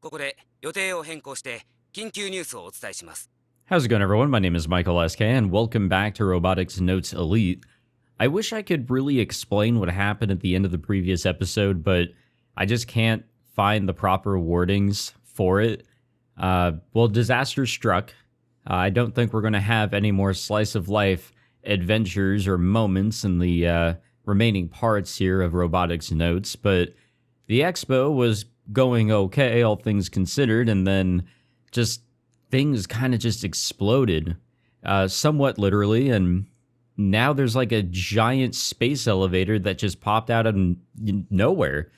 ここで予定を変更して緊急ニュースをお伝えします。How's it going, everyone? My name is Michael SK, and welcome back to Robotics Notes Elite. I wish I could really explain what happened at the end of the previous episode, but I just can't find the proper wordings for it. Well, disaster struck. I don't think we're going to have any more slice of life adventures or moments in the remaining parts here of Robotics Notes, but the expo was going okay, all things considered, and then just things kind of just exploded, somewhat literally, and now there's like a giant space elevator that just popped out of nowhere.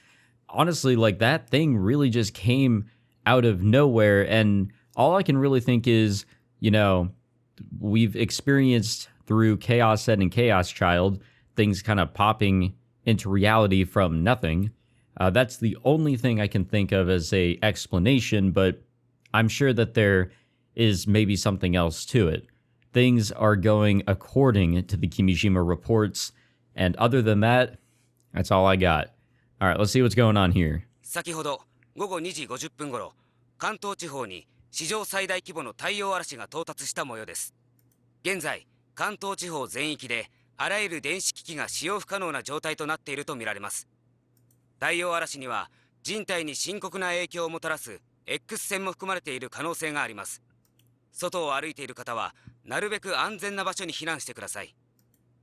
Honestly, like that thing really just came out of nowhere, and all I can really think is, you know, we've experienced through Chaos Set and Chaos Child things kind of popping into reality from nothing. That's the only thing I can think of as a explanation, but I'm sure that there is maybe something else to it. Things are going according to the Kimijima Reports, and other than that, that's all I got. All right, let's see what's going on here. 先ほど午後2時50分頃、関東地方に史上最大規模の太陽嵐が到達した模様です。現在、関東地方全域であらゆる電子機器が使用不可能な状態となっているとみられます。太陽嵐には人体に深刻な影響をもたらす X 線も含まれている可能性があります。外を歩いている方はなるべく安全な場所に避難してください。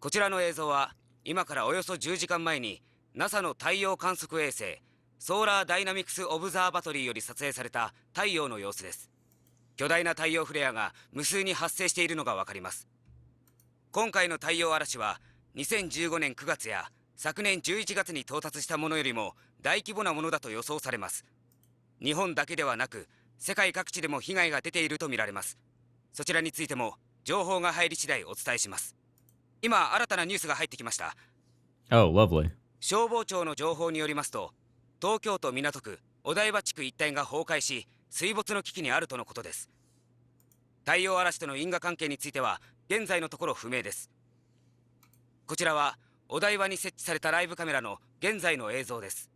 こちらの映像は今からおよそ10時間前に NASA の太陽観測衛星ソーラーダイナミクスオブザーバトリーより撮影された太陽の様子です。巨大な太陽フレアが無数に発生しているのがわかります。今回の太陽嵐は2015年9月や昨年11月に到達したものよりも大規模なものだと予想されます。日本だけではなく世界各地でも被害が出ているとみられます。そちらについても情報が入り次第お伝えします。今新たなニュースが入ってきました。 Oh, lovely. 消防庁の情報によりますと、東京都港区お台場地区一帯が崩壊し水没の危機にあるとのことです。太陽嵐との因果関係については現在のところ不明です。こちらはお台場に設置されたライブカメラの現在の映像です。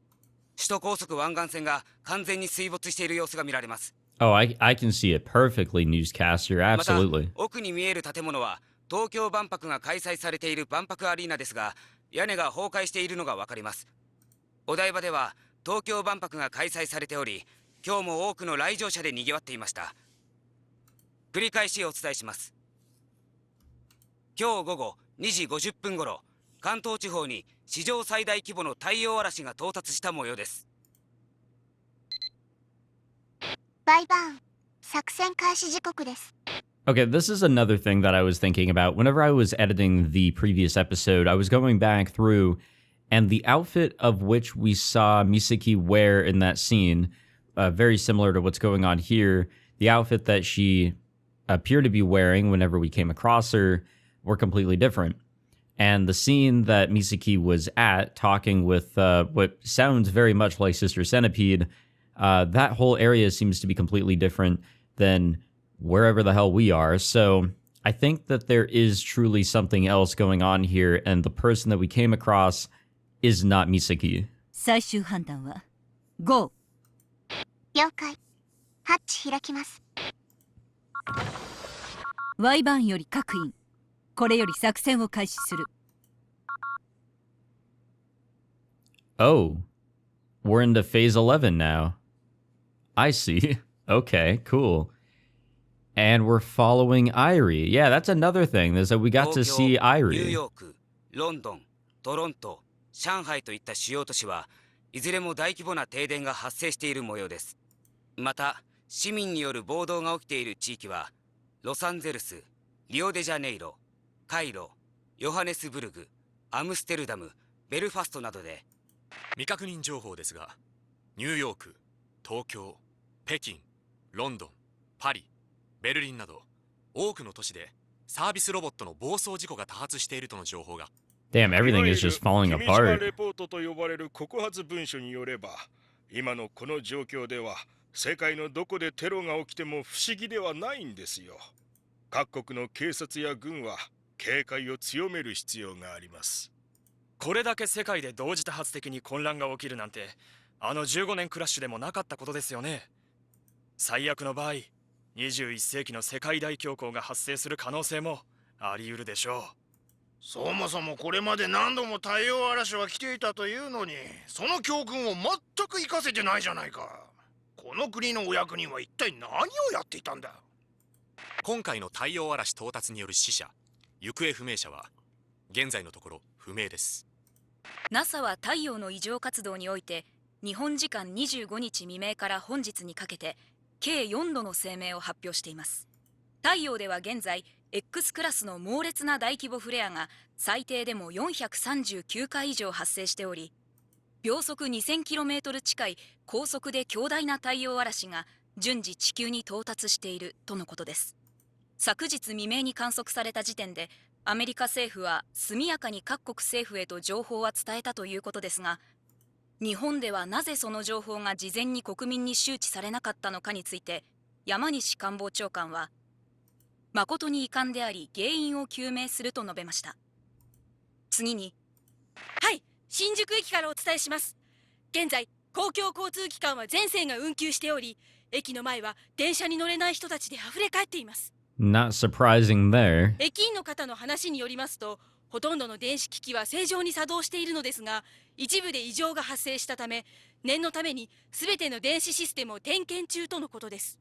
首都高速湾岸線が完全に水没している様子が見られます。Oh, I can see it perfectly, newscaster. また Absolutely. 奥に見える建物は東京万博が開催されている万博アリーナですが、屋根が崩壊しているのがわかります。お台場では東京万博が開催されており、今日も多くの来場者で賑わっていました。繰り返しお伝えします。今日午後2時50分頃、関東地方に史上最大規模の太陽嵐が到達した模様です。バイバン、作戦開始時刻です。 Okay, this is another thing that I was thinking about. Whenever I was editing the previous episode, I was going back through, and the outfit of which we saw Misaki wear in that scene, very similar to what's going on here, the outfit that she appeared to be wearing whenever we came across her were completely different. And the scene that Misaki was at, talking with what sounds very much like Sister Centipede, that whole area seems to be completely different than wherever the hell we are. So I think that there is truly something else going on here, and the person that we came across is not Misaki. 最終判断は GO。 了解。ハッチ開きます。 Y 番より各員、これより作戦を開始する。 Oh, we're into phase 11 now. I see. Okay, cool. And we're following Irie. Yeah, that's another thing, is that we got to see ニュー Irie. ヨーク、ロンドン、トロント、上海といった主要都市はいずれも大規模な停電が発生している模様です。また市民による暴動が起きている地域はロサンゼルス、リオデジャネイロ、カイロ、ヨハネスブルグ、アムステルダム、ベルファストなどで、未確認情報ですが、ニューヨーク、東京、北京、ロンドン、パリ、ベルリンなど多くの都市でサービスロボットの暴走事故が多発しているとの情報が。 Damn, everything is just falling 君島 apart. レポートと呼ばれる告発文書によれば、今のこの状況では世界のどこでテロが起きても不思議ではないんですよ。各国の警察や軍は警戒を強める必要があります。これだけ世界で同時多発的に混乱が起きるなんて、あの15年クラッシュでもなかったことですよね。最悪の場合、21世紀の世界大恐慌が発生する可能性もあり得るでしょう。そもそもこれまで何度も太陽嵐は来ていたというのに、その教訓を全く活かせてないじゃないか。この国のお役人は一体何をやっていたんだ。今回の太陽嵐到達による死者、行方不明者は現在のところ不明です。 NASA は太陽の異常活動において日本時間25日未明から本日にかけて計4度の声明を発表しています。太陽では現在 X クラスの猛烈な大規模フレアが最低でも439回以上発生しており、秒速 2000km 近い高速で強大な太陽嵐が順次地球に到達しているとのことです。昨日未明に観測された時点でアメリカ政府は速やかに各国政府へと情報は伝えたということですが、日本ではなぜその情報が事前に国民に周知されなかったのかについて、山西官房長官は誠に遺憾であり原因を究明すると述べました。次に、はい、新宿駅からお伝えします。現在公共交通機関は全線が運休しており、駅の前は電車に乗れない人たちで溢れ返っています。 Not surprising there. 駅員の方の話によりますと、ほとんどの電子機器は正常に作動しているのですが、一部で異常が発生したため、念のために全ての電子システムを点検中とのことです。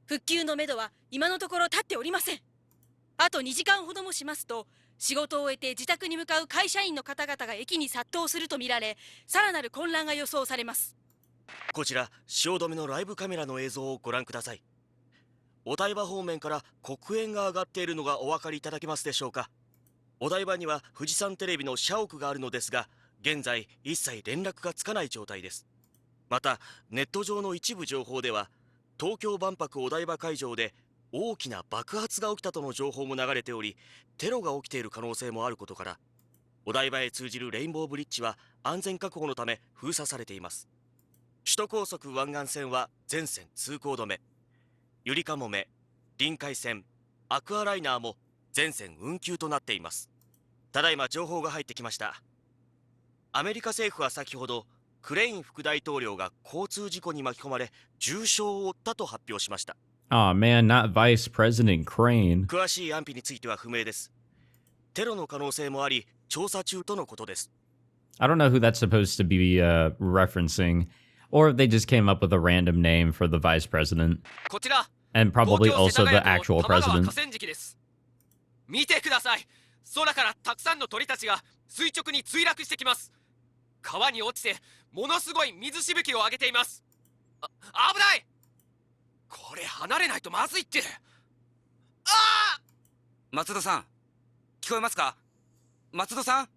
復旧のめどは今のところ立っておりません。あと2時間ほどもしますと、仕事を終えて自宅に向かう会社員の方々が駅に殺到するとみられ、さらなる混乱が予想されます。こちら汐留のライブカメラの映像をご覧ください。お台場方面から黒煙が上がっているのがお分かりいただけますでしょうか。お台場には富士山テレビの社屋があるのですが、現在一切連絡がつかない状態です。またネット上の一部情報では、東京万博お台場会場で大きな爆発が起きたとの情報も流れており、テロが起きている可能性もあることから、お台場へ通じるレインボーブリッジは安全確保のため封鎖されています。首都高速湾岸線は全線通行止め、ゆりかもめ、臨海線、アクアライナーも全線運休となっています。ただいま情報が入ってきました。アメリカ政府は先ほど、クレイン副大統領が交通事故に巻き込まれ重傷を負ったと発表しました。Aw, man, not Vice President Crane. 詳しい安否については不明です。テロの可能性もあり調査中とのことです。 I don't know who that's supposed to be referencing, or if they just came up with a random name for the vice president. こちら And probably 東京 also 世 the 田谷区 actual の多摩川 president. 河川敷です。見てください。空からたくさんの鳥たちが垂直に墜落してきます。川に落ちてものすごい水しぶきを上げています。危ない。これ離れないとまずいって。ああ、松戸さん、聞こえますか？松戸さん。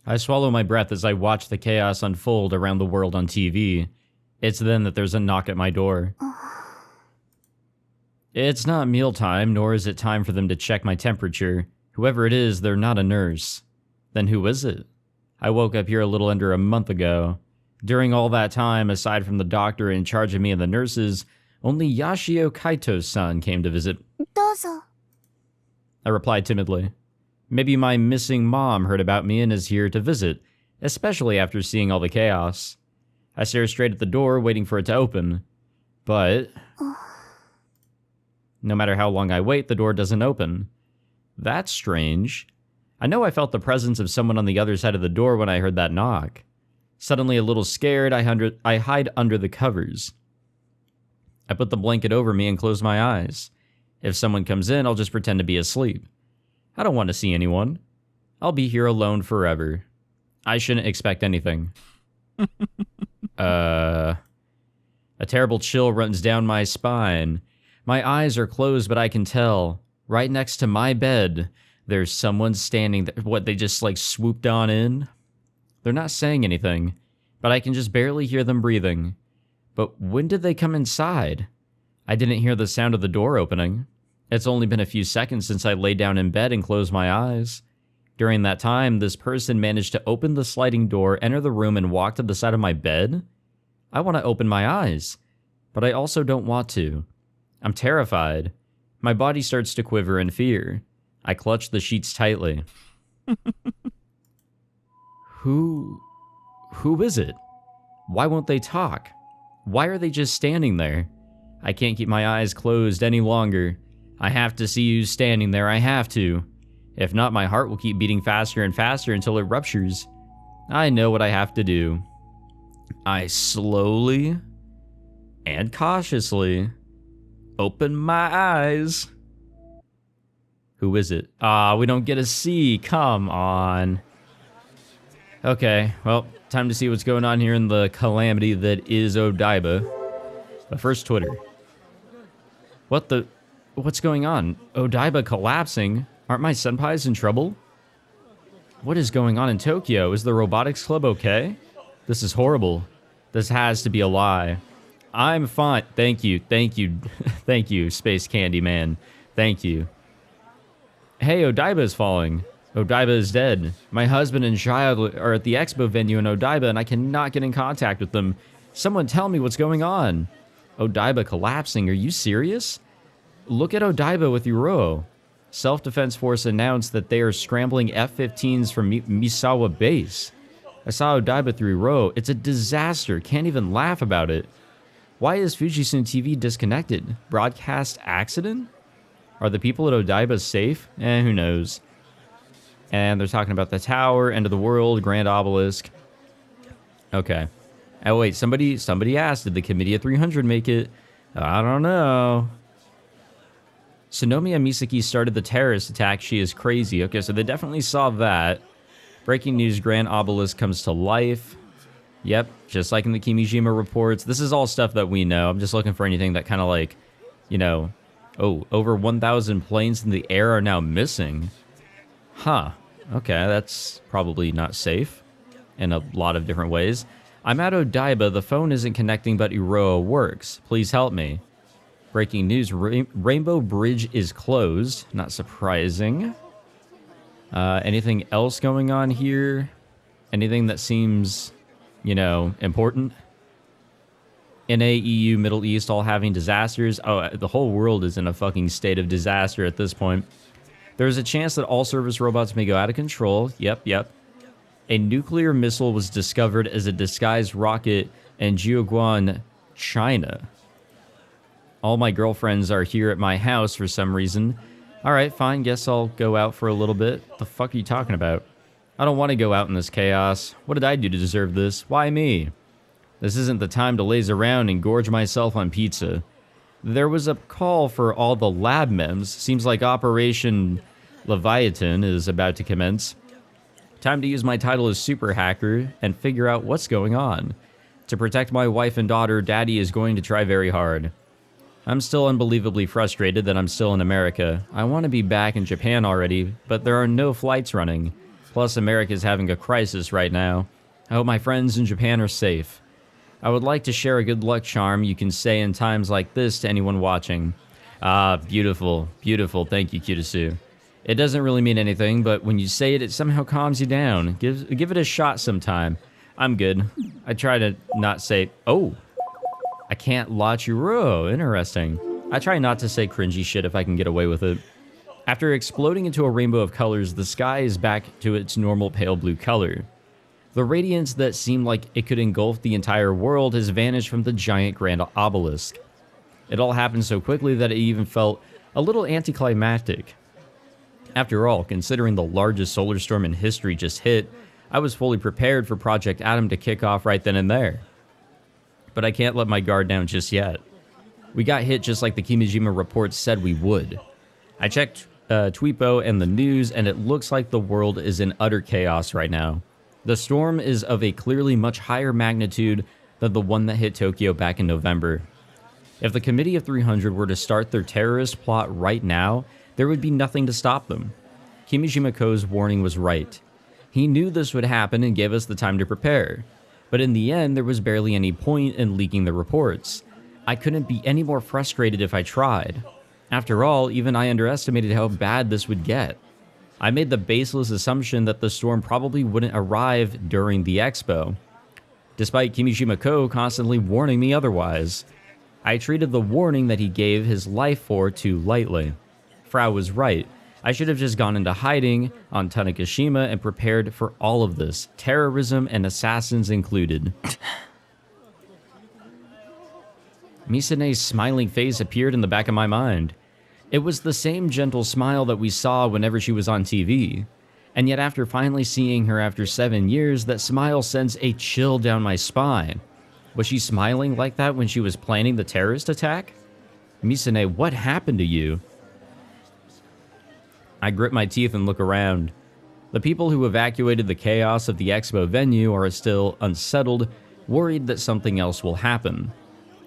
I swallow my breath as I watch the chaos unfold around the world on TV. It's then that there's a knock at my door. It's not mealtime, nor is it time for them to check my temperature. Whoever it is, they're not a nurse. Then who is it? I woke up here a little under a month ago. During all that time, aside from the doctor in charge of me and the nurses, only Yashio Kaito-san came to visit. どうぞ。 I replied timidly. Maybe my missing mom heard about me and is here to visit, especially after seeing all the chaos. I stare straight at the door, waiting for it to open. But no matter how long I wait, the door doesn't open. That's strange. I know I felt the presence of someone on the other side of the door when I heard that knock. Suddenly a little scared, I hide under the covers. I put the blanket over me and close my eyes. If someone comes in, I'll just pretend to be asleep. I don't want to see anyone. I'll be here alone forever. I shouldn't expect anything. A terrible chill runs down my spine. My eyes are closed, but I can tell. Right next to my bed, there's someone standing there. What, they just like swooped on in? They're not saying anything, but I can just barely hear them breathing. But when did they come inside? I didn't hear the sound of the door opening. It's only been a few seconds since I lay down in bed and closed my eyes. During that time, this person managed to open the sliding door, enter the room, and walk to the side of my bed? I want to open my eyes, but I also don't want to. I'm terrified. My body starts to quiver in fear. I clutch the sheets tightly. Who is it? Why won't they talk? Why are they just standing there? I can't keep my eyes closed any longer. I have to see you standing there, I have to. If not, my heart will keep beating faster and faster until it ruptures. I know what I have to do. I slowly and cautiously open my eyes. Who is it? We don't get a C. Come on. Okay, well, time to see what's going on here in the calamity that is Odaiba. But first, Twitter. What's going on? Odaiba collapsing? Aren't my senpais in trouble? What is going on in Tokyo? Is the Robotics Club okay? This is horrible. This has to be a lie. I'm fine. Thank you. Thank you, Space Candy Man. Thank you. Hey, Odaiba is falling. Odaiba is dead. My husband and child are at the expo venue in Odaiba, and I cannot get in contact with them. Someone tell me what's going on. Odaiba collapsing. Are you serious? Look at Odaiba with Uro. Self-Defense Force announced that they are scrambling F-15s from Misawa Base. I saw Odaiba through Uro. It's a disaster. Can't even laugh about it. Why is Fujisun TV disconnected? Broadcast accident? Are the people at Odaiba safe? Who knows. And they're talking about the tower, end of the world, Grand Obelisk. Okay. Oh wait, somebody asked, did the Committee of 300 make it? I don't know. Senomiya Misaki started the terrorist attack. She is crazy. Okay, so they definitely saw that. Breaking news, Grand Obelisk comes to life. Yep, just like in the Kimijima Reports. This is all stuff that we know. I'm just looking for anything that kind of like, you know... Oh, over 1,000 planes in the air are now missing. Huh. Okay, that's probably not safe in a lot of different ways. I'm at Odaiba. The phone isn't connecting, but Iroha works. Please help me. Breaking news. Rainbow Bridge is closed. Not surprising. Anything else going on here? Anything that seems, you know, important? NA, EU, Middle East all having disasters. Oh, the whole world is in a fucking state of disaster at this point. There's a chance that all service robots may go out of control. Yep. A nuclear missile was discovered as a disguised rocket in Jiuguan, China. All my girlfriends are here at my house for some reason. Alright, fine, guess I'll go out for a little bit. The fuck are you talking about? I don't want to go out in this chaos. What did I do to deserve this? Why me? This isn't the time to laze around and gorge myself on pizza. There was a call for all the lab mems. Seems like Operation Leviathan is about to commence. Time to use my title as super hacker and figure out what's going on. To protect my wife and daughter, Daddy is going to try very hard. I'm still unbelievably frustrated that I'm still in America. I want to be back in Japan already, but there are no flights running. Plus, America's having a crisis right now. I hope my friends in Japan are safe. I would like to share a good luck charm you can say in times like this to anyone watching. Ah, beautiful. Beautiful. Thank you, Kitasu. It doesn't really mean anything, but when you say it, it somehow calms you down. Give it a shot sometime. I'm good. I try to not say, oh, I can't Lachiro. Interesting. I try not to say cringy shit if I can get away with it. After exploding into a rainbow of colors, the sky is back to its normal pale blue color. The radiance that seemed like it could engulf the entire world has vanished from the giant Grand Obelisk. It all happened so quickly that it even felt a little anticlimactic. After all, considering the largest solar storm in history just hit, I was fully prepared for Project Atom to kick off right then and there. But I can't let my guard down just yet. We got hit just like the Kimijima Report said we would. I checked Tweepo and the news, and it looks like the world is in utter chaos right now. The storm is of a clearly much higher magnitude than the one that hit Tokyo back in November. If the Committee of 300 were to start their terrorist plot right now, there would be nothing to stop them. Kimijima Ko's warning was right. He knew this would happen and gave us the time to prepare. But in the end, there was barely any point in leaking the reports. I couldn't be any more frustrated if I tried. After all, even I underestimated how bad this would get. I made the baseless assumption that the storm probably wouldn't arrive during the expo, despite Kimijima Ko constantly warning me otherwise. I treated the warning that he gave his life for too lightly. Frau was right. I should have just gone into hiding on Tanegashima and prepared for all of this, terrorism and assassins included. Misane's smiling face appeared in the back of my mind. It was the same gentle smile that we saw whenever she was on TV. And yet after finally seeing her after 7 years, that smile sends a chill down my spine. Was she smiling like that when she was planning the terrorist attack? Misane, what happened to you? I grit my teeth and look around. The people who evacuated the chaos of the expo venue are still unsettled, worried that something else will happen.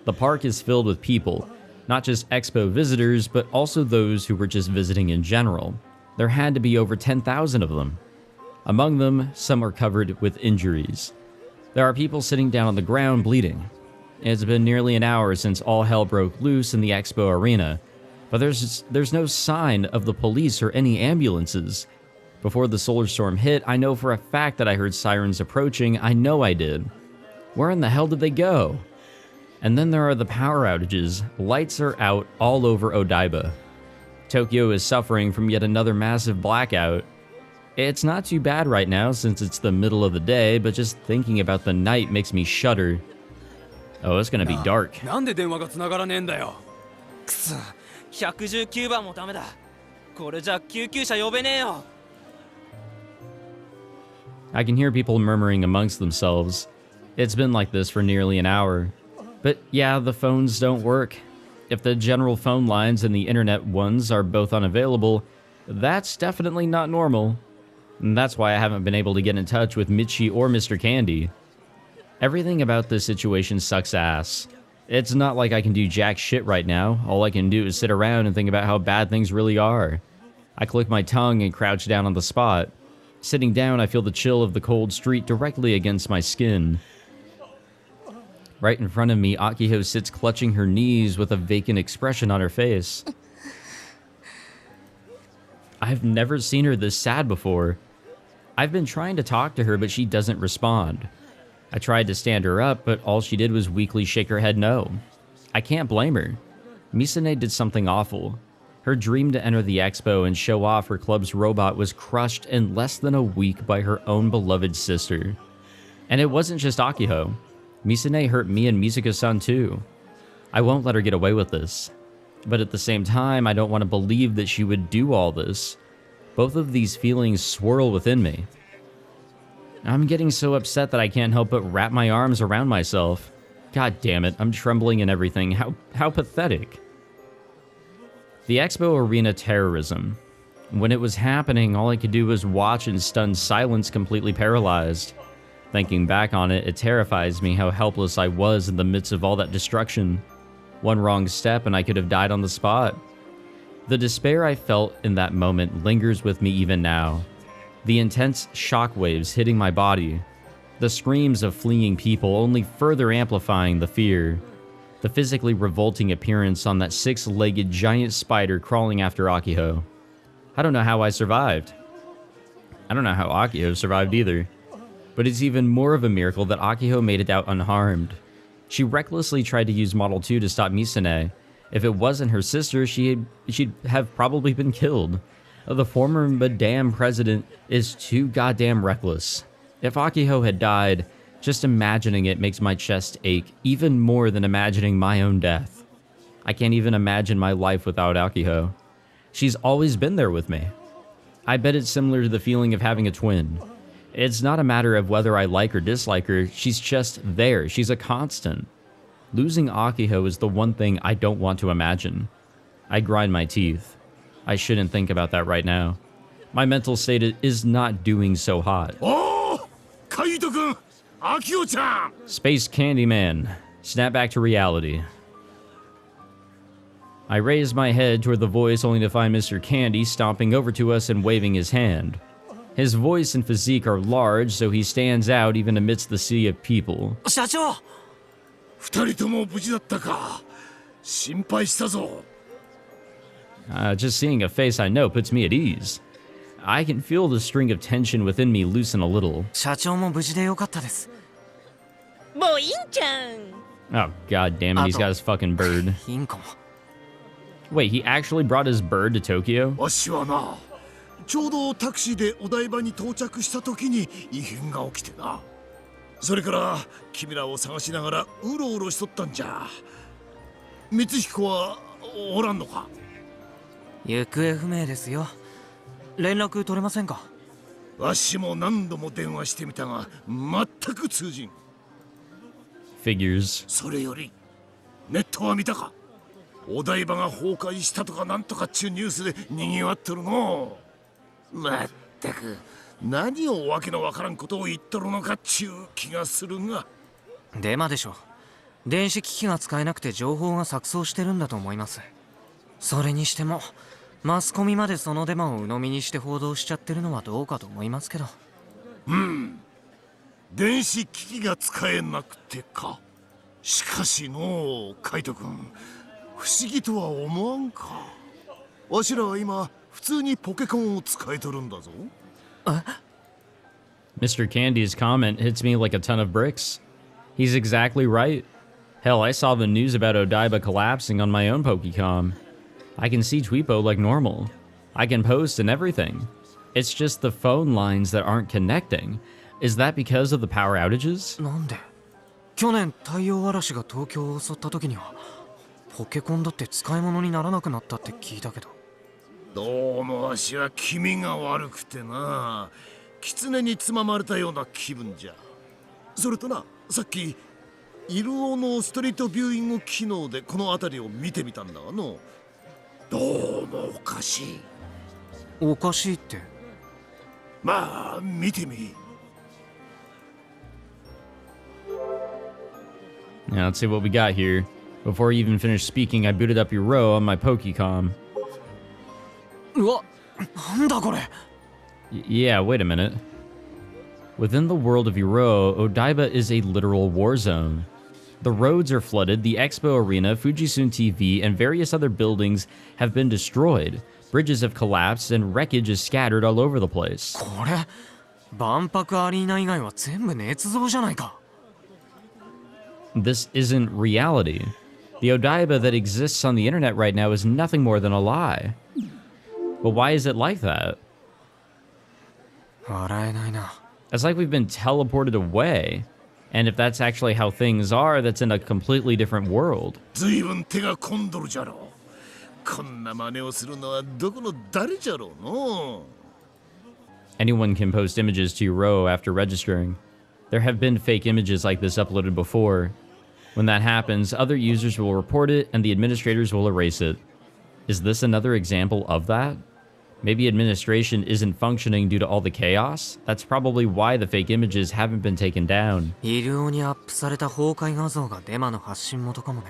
The park is filled with people, not just expo visitors, but also those who were just visiting in general. There had to be over 10,000 of them. Among them, some are covered with injuries. There are people sitting down on the ground bleeding. It's been nearly an hour since all hell broke loose in the expo arena, but there's no sign of the police or any ambulances. Before the solar storm hit, I know for a fact that I heard sirens approaching. I know I did. Where in the hell did they go? And then there are the power outages. Lights are out all over Odaiba. Tokyo is suffering from yet another massive blackout. It's not too bad right now since it's the middle of the day, but just thinking about the night makes me shudder. Oh, it's gonna be dark. なんで電話が繋がらねえんだよ。くそ、119番もダメだ。これじゃ救急車呼べねえよ。I can hear people murmuring amongst themselves. It's been like this for nearly an hour. But yeah, the phones don't work. If the general phone lines and the internet ones are both unavailable, that's definitely not normal. And that's why I haven't been able to get in touch with Michi or Mr. Candy. Everything about this situation sucks ass. It's not like I can do jack shit right now. All I can do is sit around and think about how bad things really are. I click my tongue and crouch down on the spot. Sitting down, I feel the chill of the cold street directly against my skin. Right in front of me, Akiho sits clutching her knees with a vacant expression on her face. I've never seen her this sad before. I've been trying to talk to her, but she doesn't respond. I tried to stand her up, but all she did was weakly shake her head no. I can't blame her. Misane did something awful. Her dream to enter the expo and show off her club's robot was crushed in less than a week by her own beloved sister. And it wasn't just Akiho. Misane hurt me and Mizuka-san too. I won't let her get away with this. But at the same time, I don't want to believe that she would do all this. Both of these feelings swirl within me. I'm getting so upset that I can't help but wrap my arms around myself. God damn it, I'm trembling and everything. How pathetic. The Expo Arena terrorism. When it was happening, all I could do was watch in stunned silence, completely paralyzed. Thinking back on it, it terrifies me how helpless I was in the midst of all that destruction. One wrong step and I could have died on the spot. The despair I felt in that moment lingers with me even now. The intense shockwaves hitting my body. The screams of fleeing people only further amplifying the fear. The physically revolting appearance on that six-legged giant spider crawling after Akiho. I don't know how I survived. I don't know how Akiho survived either. But it's even more of a miracle that Akiho made it out unharmed. She recklessly tried to use Model 2 to stop Misane. If it wasn't her sister, she'd have probably been killed. The former Madame President is too goddamn reckless. If Akiho had died, just imagining it makes my chest ache even more than imagining my own death. I can't even imagine my life without Akiho. She's always been there with me. I bet it's similar to the feeling of having a twin. It's not a matter of whether I like or dislike her, she's just there, she's a constant. Losing Akiho is the one thing I don't want to imagine. I grind my teeth. I shouldn't think about that right now. My mental state is not doing so hot. Oh! Kaito-kun! Akiho-chan! Space Candyman. Snap back to reality. I raise my head toward the voice only to find Mr. Candy stomping over to us and waving his hand. His voice and physique are large, so he stands out even amidst the sea of people. 社長! 二人とも無事だったか? 心配したぞ. Just seeing a face I know puts me at ease. I can feel the string of tension within me loosen a little. 社長も無事でよかったです。もういいんじゃん。 Oh, god damn it, he's got his fucking bird. いいんかも。 Wait, he actually brought his bird to Tokyo? わしはな、ちょうどタクシーでお台場に到着した時に異変が起きてな。それから君らを探しながらうろうろしとったんじゃ。光彦はおらんのか？行方不明ですよ。連絡取れませんか？わしも何度も電話してみたが全く通じん。 Figures. それよりネットは見たか？お台場が崩壊したとかなんとかっちゅうニュースで賑わっとるの。まったく何をわけのわからんことを言っとるのかっちゅう気がするが。デマでしょ。電子機器が使えなくて情報が錯綜してるんだと思います。それにしてもマスコミまでそのデマを鵜呑みにして報道しちゃってるのはどうかと思いますけど。電子機器が使えなくてか。しかしのカイト君、不思議とは思わんか。わしらは今普通にポケコンを使えとるんだぞ。Mr. Candy's comment hits me like a ton of bricks. He's exactly right. Hell, I saw the news about Odaiba collapsing on my own Pokecom. I can see Tweepo like normal. I can post and everything. It's just the phone lines that aren't connecting. Is that because of the power outages? なんで？去年太陽嵐が東京を襲った時にはポケコンだって使い物にならなくなったって聞いたけど。どうもわしは気味が悪くてな、狐につままれたような気分じゃ。それとな、さっきイルオのストリートビューイング機能でこの辺りを見てみたんだがの、どうもおかしい。おかしいって？まあ見てみ。Now let's see what we got here. Before you even finish speaking, I booted up your row on my Pokecom. うわ、なんだこれ。Yeah, wait a minute. Within the world of Uro, Odaiba is a literal war zone. The roads are flooded, the Expo Arena, Fujisun TV, and various other buildings have been destroyed. Bridges have collapsed, and wreckage is scattered all over the place. これ、万博アリーナ以外は全部捏造じゃないか。This isn't reality. The Odaiba that exists on the internet right now is nothing more than a lie. But why is it like that? 笑えないな。 It's like we've been teleported away. And if that's actually how things are, that's in a completely different world. ずいぶん手が込んどるじゃろう。こんな真似をするのはどこの誰じゃろうの。 Anyone can post images to your row after registering. There have been fake images like this uploaded before. When that happens, other users will report it and the administrators will erase it. Is this another example of that? Maybe administration isn't functioning due to all the chaos? That's probably why the fake images haven't been taken down. 医療にアップされた崩壊画像がデマの発信元かもね。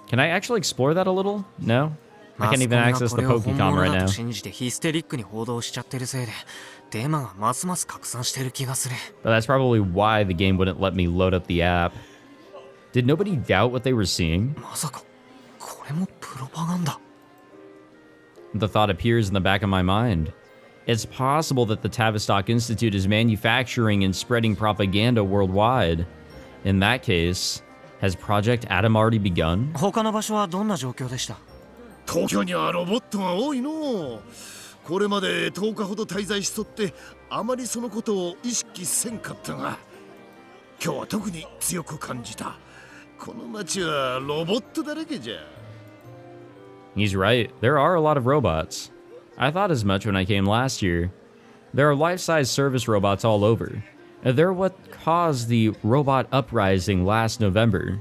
Can I actually explore that a little? No? I can't even access the Pokecom right now. 信じてヒステリックに報道しちゃってるせいで、デマがますます拡散してる気がする。 But that's probably why the game wouldn't let me load up the app. Did nobody doubt what they were seeing? まさか、これもプロパガンダ。 The thought appears in the back of my mind. It's possible that the Tavistock Institute is manufacturing and spreading propaganda worldwide. In that case, has Project Adam already begun? 他の場所はどんな状況でした？東京にはロボットが多いの。これまで10日ほど滞在しとってあまりそのことを意識せんかったが、今日は特に強く感じた。この街はロボットだらけじゃ。 He's right. There are a lot of robots. I thought as much when I came last year. There are life-size service robots all over. They're what caused the robot uprising last November.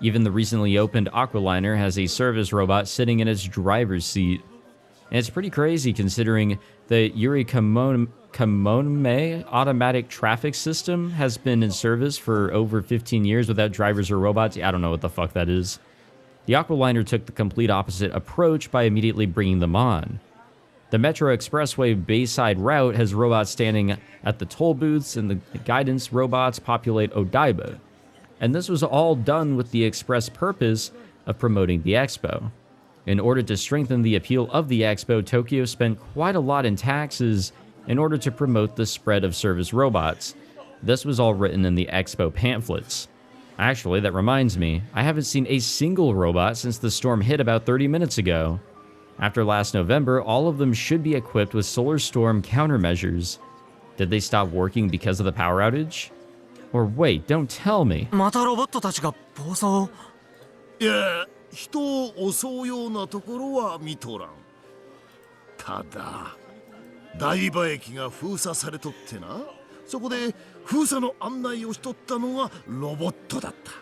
Even the recently opened Aqualiner has a service robot sitting in its driver's seat. And it's pretty crazy considering the Yuri Kamonme automatic traffic system has been in service for over 15 years without drivers or robots. I don't know what the fuck that is. The Aqualiner took the complete opposite approach by immediately bringing them on. The Metro Expressway Bayside route has robots standing at the toll booths, and the guidance robots populate Odaiba. And this was all done with the express purpose of promoting the expo. In order to strengthen the appeal of the expo, Tokyo spent quite a lot in taxes in order to promote the spread of service robots. This was all written in the expo pamphlets. Actually, that reminds me, I haven't seen a single robot since the storm hit about 30 minutes ago. After last November, all of them should be equipped with solar storm countermeasures. Did they stop working because of the power outage? Or wait, don't tell me. またロボットたちが暴走を。いや、人を襲うようなところは見とらん。ただ台場駅が封鎖されとってな、そこで封鎖の案内をしとったのがロボットだった。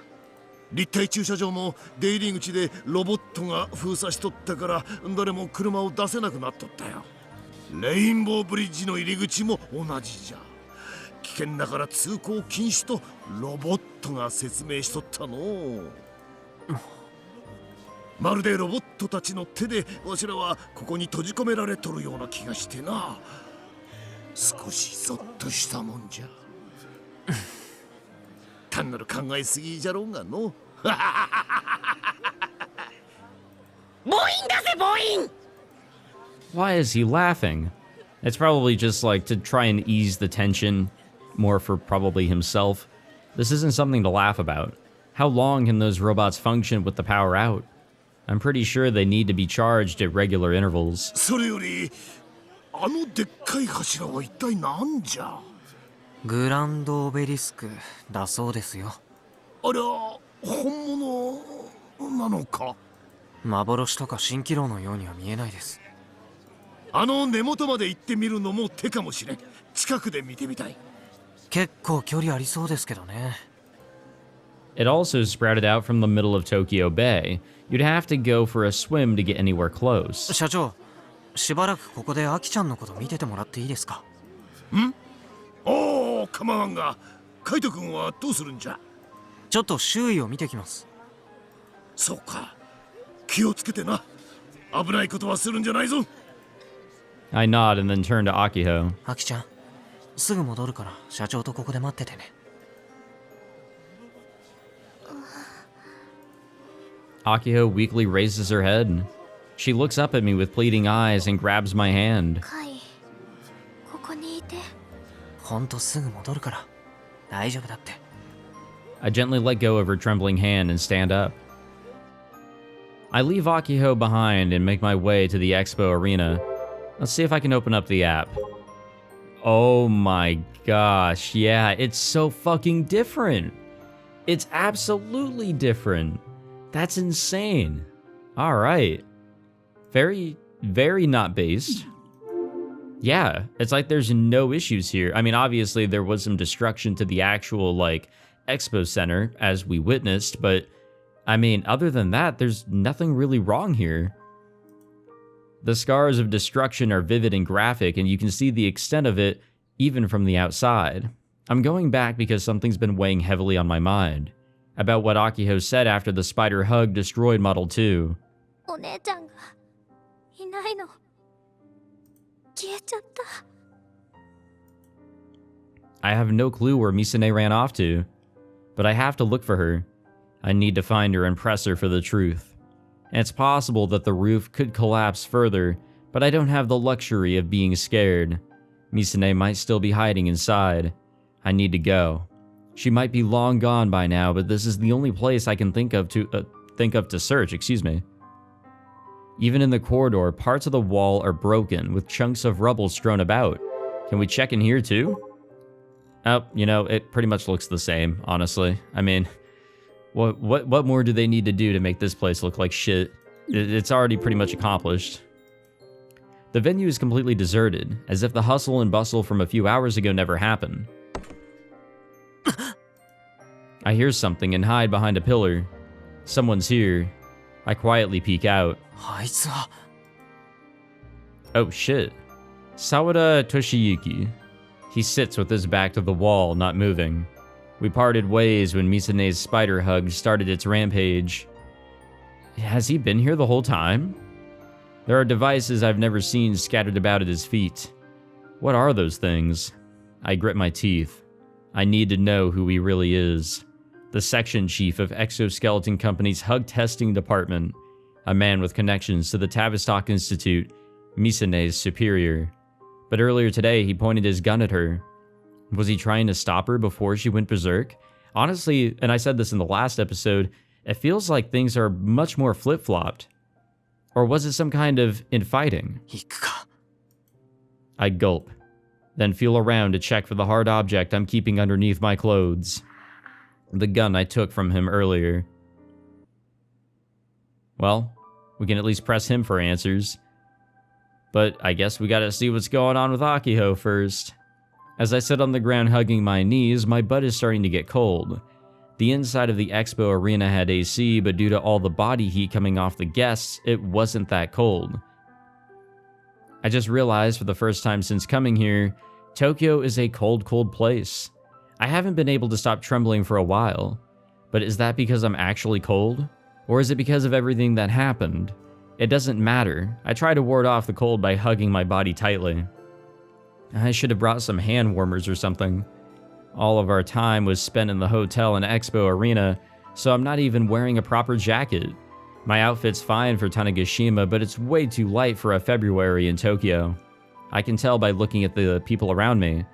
立体駐車場も出入り口でロボットが封鎖しとったから誰も車を出せなくなっとったよ。レインボーブリッジの入り口も同じじゃ。危険だから通行禁止とロボットが説明しとったの。まるでロボットたちの手でわしらはここに閉じ込められとるような気がしてな、少しゾッとしたもんじゃ。単なる考えすぎじゃろうがの。母音だぜ母音。 Why is he laughing? It's probably just like to try and ease the tension, more for probably himself. This isn't something to laugh about. How long can those robots function with the power out? I'm pretty sure they need to be charged at regular intervals. それよりあのでっかい柱は一体なんじゃ。グランドオベリスクだそうですよ。あれは本物なのか。幻とか蜃気楼のようには見えないです。あの根元まで行ってみるのも手かもしれん。近くで見てみたい。結構距離ありそうですけどね。It also sprouted out from the middle of Tokyo Bay. You'd have to go for a swim to get anywhere close. 社長、しばらくここでアキちゃんのこと見ててもらっていいですか。ん？おお、構わんが、カイト君はどうするんじゃ。ちょっと周囲を見てきます。そうか、気をつけてな。危ないことはするんじゃないぞ。I nod and then turn to Akiho. アキちゃん、すぐ戻るから社長とここで待っててね。Akiho weakly raises her head. She looks up at me with pleading eyes and grabs my hand. カイ、ここにいて。ほんとすぐ戻るから大丈夫だって。I gently let go of her trembling hand and stand up. I leave Akiho behind and make my way to the expo arena. Let's see if I can open up the app. Oh my gosh, yeah, it's so fucking different. It's absolutely different. That's insane. All right. Very, very not based. Yeah, it's like there's no issues here. I mean, obviously there was some destruction to the actual, like, expo center, as we witnessed, but, I mean, other than that, there's nothing really wrong here. The scars of destruction are vivid and graphic, and you can see the extent of it even from the outside. I'm going back because something's been weighing heavily on my mind. About what Akiho said after the spider hug destroyed Model 2. お姉ちゃんがいないの。消えちゃった。I have no clue where Misane ran off to, but I have to look for her. I need to find her and press her for the truth. And it's possible that the roof could collapse further, but I don't have the luxury of being scared. Misane might still be hiding inside. I need to go. She might be long gone by now, but this is the only place I can think of to search, excuse me. Even in the corridor, parts of the wall are broken, with chunks of rubble strewn about. Can we check in here too? Oh, you know, it pretty much looks the same, honestly. I mean, what more do they need to do to make this place look like shit? It's already pretty much accomplished. The venue is completely deserted, as if the hustle and bustle from a few hours ago never happened. I hear something and hide behind a pillar. Someone's here. I quietly peek out. Oh shit. Sawada Toshiyuki. He sits with his back to the wall, not moving. We parted ways when Misane's spider hug started its rampage. Has he been here the whole time? There are devices I've never seen scattered about at his feet. What are those things? I grit my teeth. I need to know who he really is. The section chief of Exoskeleton Company's hug testing department. A man with connections to the Tavistock Institute, Misane's superior. But earlier today, he pointed his gun at her. Was he trying to stop her before she went berserk? Honestly, and I said this in the last episode, it feels like things are much more flip-flopped. Or was it some kind of infighting? I gulp, then feel around to check for the hard object I'm keeping underneath my clothes. The gun I took from him earlier. Well, we can at least press him for answers. But I guess we gotta see what's going on with Akiho first. As I sit on the ground hugging my knees, my butt is starting to get cold. The inside of the expo arena had AC, but due to all the body heat coming off the guests, it wasn't that cold. I just realized for the first time since coming here, Tokyo is a cold, cold place. I haven't been able to stop trembling for a while. But is that because I'm actually cold? Or is it because of everything that happened? It doesn't matter. I try to ward off the cold by hugging my body tightly. I should have brought some hand warmers or something. All of our time was spent in the hotel and expo arena, so I'm not even wearing a proper jacket. My outfit's fine for Tanegashima, but it's way too light for a February in Tokyo. I can tell by looking at the people around me.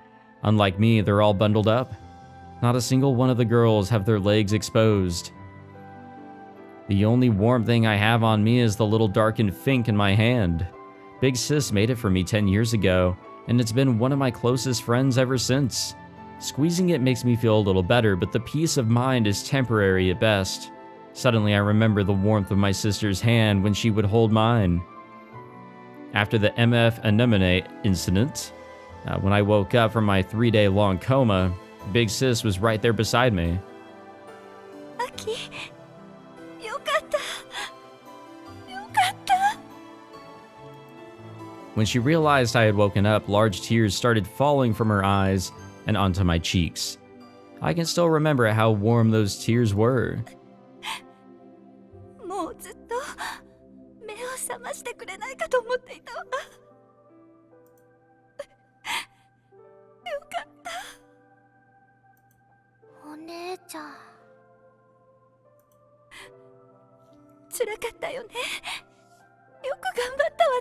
Unlike me, they're all bundled up. Not a single one of the girls have their legs exposed. The only warm thing I have on me is the little darkened fink in my hand. Big Sis made it for me 10 years ago, and it's been one of my closest friends ever since. Squeezing it makes me feel a little better, but the peace of mind is temporary at best. Suddenly I remember the warmth of my sister's hand when she would hold mine. After the MF Anemone incident, when I woke up from my 3-day-long coma, Big Sis was right there beside me. Aki, yokatta. Yokatta. When she realized I had woken up, large tears started falling from her eyes and onto my cheeks. I can still remember how warm those tears were. もうずっと目を覚ましてくれないかと思っていたわ。よかった。お姉ちゃん。辛かったよね。よく頑張ったわ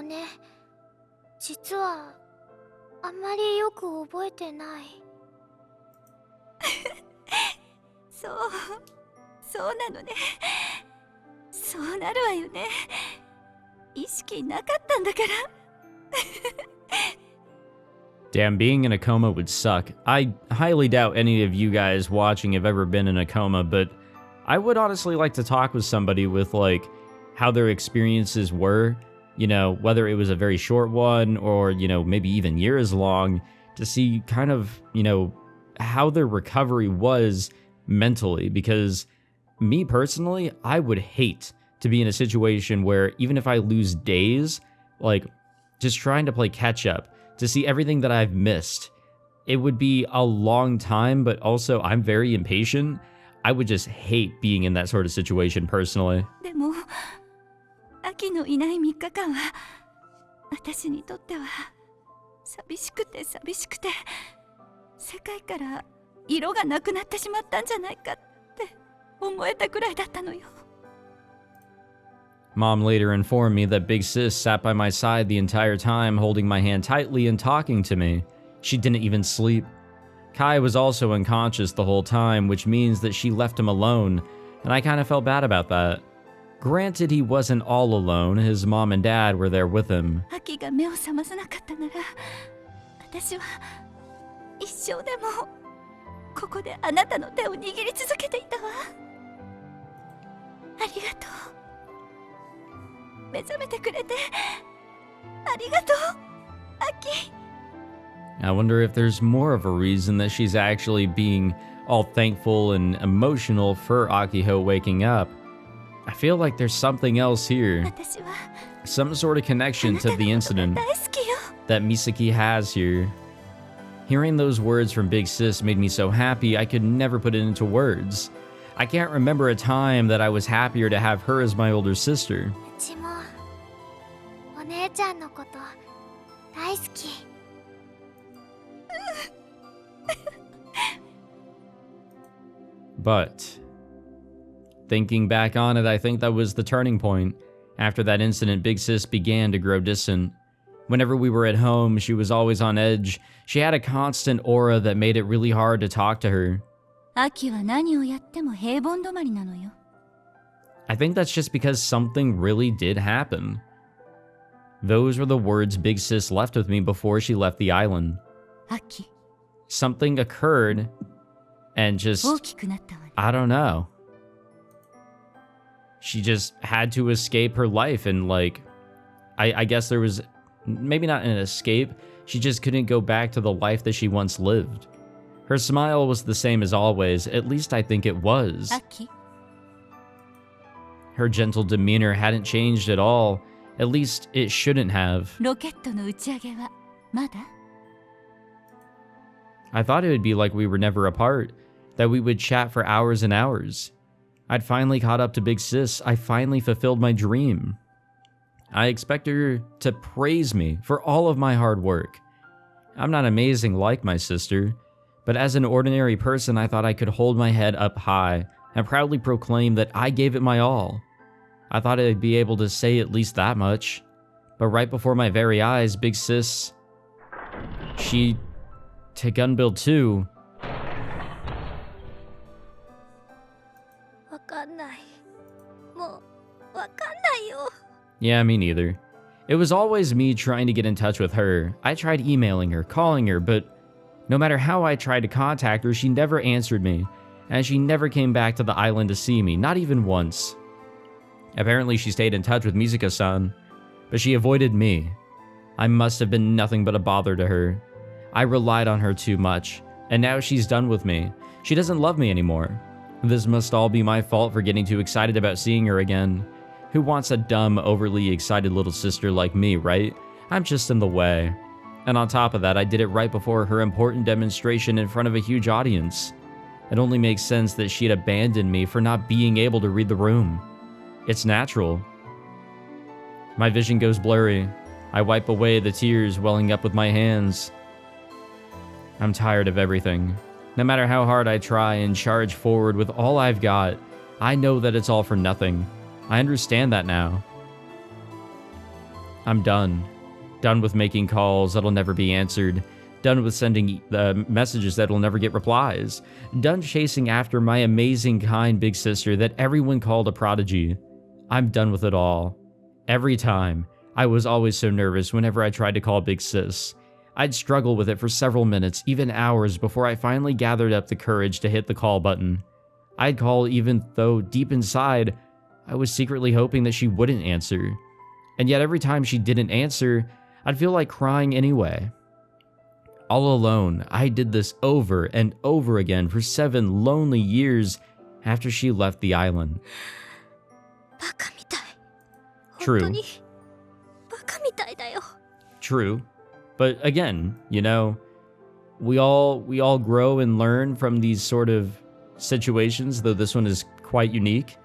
ね。実はあんまりよく覚えてない。そうなのね。そうなるわよね。意識なかったんだから。Damn, being in a coma would suck. I highly doubt any of you guys watching have ever been in a coma, but I would honestly like to talk with somebody with, like, how their experiences were, you know, whether it was a very short one or, you know, maybe even years long, to see kind of, you know, how their recovery was mentally. Because me personally, I would hate to be in a situation where even if I lose days, like, just trying to play catch up, to see everything that I've missed, it would be a long time, but also I'm very impatient. I would just hate being in that sort of situation personally. でも、秋のいない3日間は私にとっては寂しくて世界から色がなくなってしまったんじゃないかって思えたくらいだったのよ。Mom later informed me that Big Sis sat by my side the entire time, holding my hand tightly and talking to me. She didn't even sleep. Kai was also unconscious the whole time, which means that she left him alone, and I kind of felt bad about that. Granted, he wasn't all alone. His mom and dad were there with him. 秋が目を覚まさなかったなら、私は一生でもここであなたの手を握り続けていたわ。ありがとう。目覚めてくれてありがとう、秋。I wonder if there's more of a reason that she's actually being all thankful and emotional for Akiho waking up. I feel like there's something else here. Some sort of connection to the incident that Misaki has here. Hearing those words from Big Sis made me so happy I could never put it into words. I can't remember a time that I was happier to have her as my older sister. うちもお姉ちゃんのこと大好き。But thinking back on it, I think that was the turning point. After that incident, Big Sis began to grow distant. Whenever we were at home, she was always on edge. She had a constant aura that made it really hard to talk to her. 秋は何をやっても平凡止まりなのよ。I think that's just because something really did happen. Those were the words Big Sis left with me before she left the island. Aki. Something occurred, And just, 大きくなったわね。 I don't know. She just had to escape her life, and like, I guess there was maybe not an escape. She just couldn't go back to the life that she once lived. Her smile was the same as always, at least I think it was. アキ、 Her gentle demeanor hadn't changed at all. At least it shouldn't have. ロケットの打ち上げはまだ？ I thought it would be like we were never apart, that we would chat for hours and hours. I'd finally caught up to Big Sis. I finally fulfilled my dream. I expect her to praise me for all of my hard work. I'm not amazing like my sister, but as an ordinary person, I thought I could hold my head up high and proudly proclaim that I gave it my all. I thought I'd be able to say at least that much. But right before my very eyes, Big Sis, she Tegunbuild too. わかんない。もうわかんないよ。 Yeah, me neither. It was always me trying to get in touch with her. I tried emailing her, calling her, but no matter how I tried to contact her, she never answered me, and she never came back to the island to see me, not even once. Apparently she stayed in touch with Misuko-san, but she avoided me. I must have been nothing but a bother to her. I relied on her too much, and now she's done with me. She doesn't love me anymore. This must all be my fault for getting too excited about seeing her again. Who wants a dumb, overly excited little sister like me, right? I'm just in the way. And on top of that, I did it right before her important demonstration in front of a huge audience. It only makes sense that she'd abandoned me for not being able to read the room. It's natural. My vision goes blurry. I wipe away the tears welling up with my hands. I'm tired of everything. No matter how hard I try and charge forward with all I've got, I know that it's all for nothing. I understand that now. I'm done. Done with making calls that'll never be answered. Done with sending messages that'll never get replies. Done chasing after my amazing, kind big sister that everyone called a prodigy. I'm done with it all. Every time, I was always so nervous whenever I tried to call Big Sis. I'd struggle with it for several minutes, even hours, before I finally gathered up the courage to hit the call button. I'd call even though deep inside, I was secretly hoping that she wouldn't answer. And yet every time she didn't answer, I'd feel like crying anyway. All alone, I did this over and over again for 7 lonely years after she left the island. バカみたい。 True. 本当にバカみたいだよ。 True. But again, you know, we all grow and learn from these sort of situations, though this one is quite unique.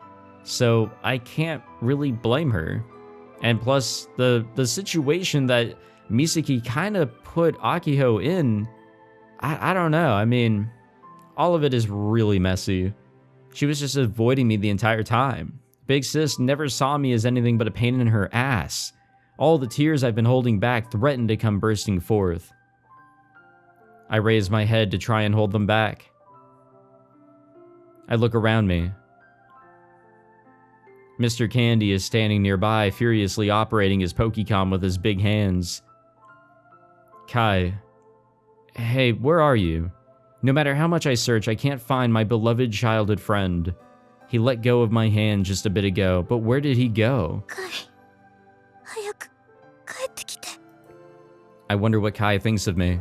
So I can't really blame her. And plus, the situation that Misaki kind of put Akiho in, I don't know. I mean, all of it is really messy. She was just avoiding me the entire time. Big Sis never saw me as anything but a pain in her ass. All the tears I've been holding back threatened to come bursting forth. I raise my head to try and hold them back. I look around me. Mr. Candy is standing nearby, furiously operating his Pokecom with his big hands. Kai. Hey, where are you? No matter how much I search, I can't find my beloved childhood friend. He let go of my hand just a bit ago, but where did he go? Kai, 早く帰ってきて。 I wonder what Kai thinks of me.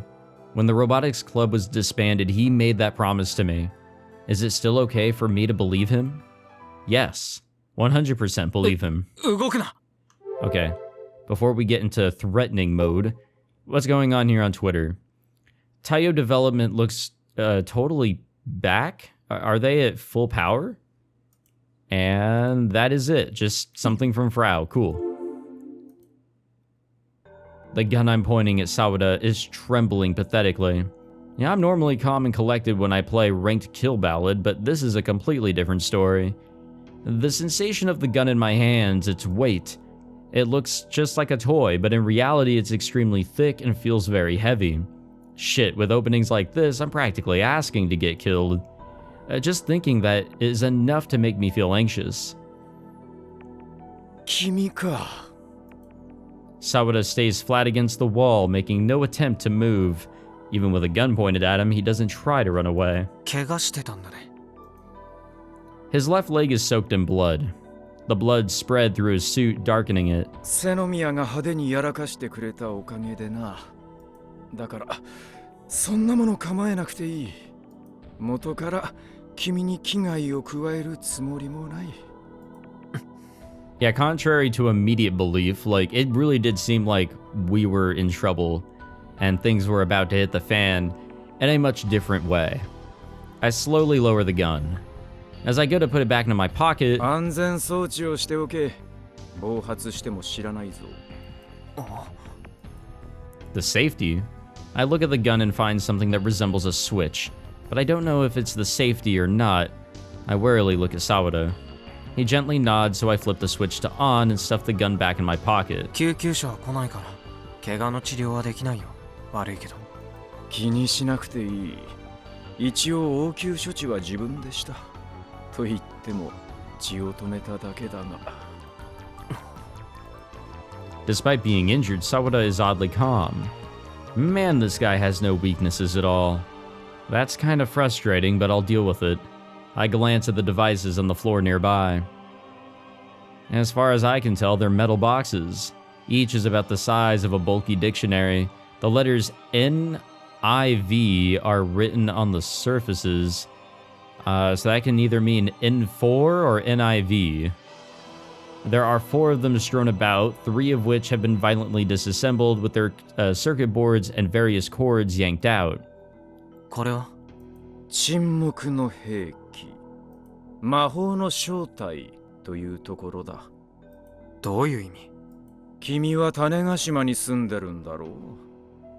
When the Robotics Club was disbanded, he made that promise to me. Is it still okay for me to believe him? Yes, 100% believe him. 動くな。 Okay, before we get into threatening mode, what's going on here on Twitter? Taiyo Development looks totally back. Are they at full power? And that is it. Just something from Frau. Cool. The gun I'm pointing at Sawada is trembling pathetically. Yeah, I'm normally calm and collected when I play Ranked Kill Ballad, but this is a completely different story. The sensation of the gun in my hands, its weight. It looks just like a toy, but in reality it's extremely thick and feels very heavy. Shit, with openings like this, I'm practically asking to get killed. Just thinking that is enough to make me feel anxious. 君か。 Sawada stays flat against the wall, making no attempt to move. Even with a gun pointed at him, he doesn't try to run away. 怪我してたんだね。 His left leg is soaked in blood. The blood spread through his suit, darkening it. セノミヤが派手にやらかしてくれたおかげでな。だからそんなもの構えなくていい。元から君に危害を加えるつもりもない。Yeah, contrary to immediate belief, like, it really did seem like we were in trouble and things were about to hit the fan in a much different way. I slowly lower the gun. As I go to put it back into my pocket, 安全装置をしておけ。暴発しても知らないぞ。the safety. I look at the gun and find something that resembles a switch, but I don't know if it's the safety or not. I warily look at Sawada. He gently nods, so I flip the switch to on and stuff the gun back in my pocket. 救急車は来ないから、怪我の治療はできないよ。悪いけど。気にしなくていい。一応応急処置は自分でした。と言っても血を止めただけだが。Despite being injured, Sawada is oddly calm. Man, this guy has no weaknesses at all. That's kind of frustrating, but I'll deal with it. I glance at the devices on the floor nearby. As far as I can tell, they're metal boxes. Each is about the size of a bulky dictionary. The letters N-I-V are written on the surfaces. So that can either mean N4 or NIV. There are 4 of them strewn about, 3 of which have been violently disassembled with their circuit boards and various cords yanked out. これは沈黙の兵器。魔法の正体というところだ。どういう意味？君は種子島に住んでるんだろう。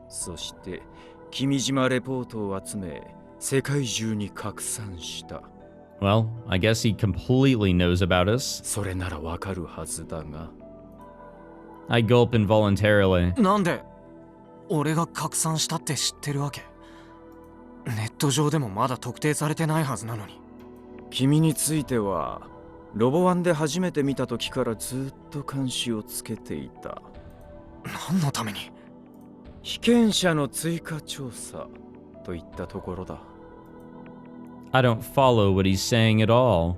そして君島レポートを集め世界中に拡散した。Well, I guess he completely knows about us. それならわかるはずだが。I gulp involuntarily. なんで俺が拡散したって知ってるわけ？ネット上でもまだ特定されてないはずなのに。君についてはロボワンで初めて見た時からずっと監視をつけていた。何のために？被験者の追加調査といったところだ。I don't follow what he's saying at all.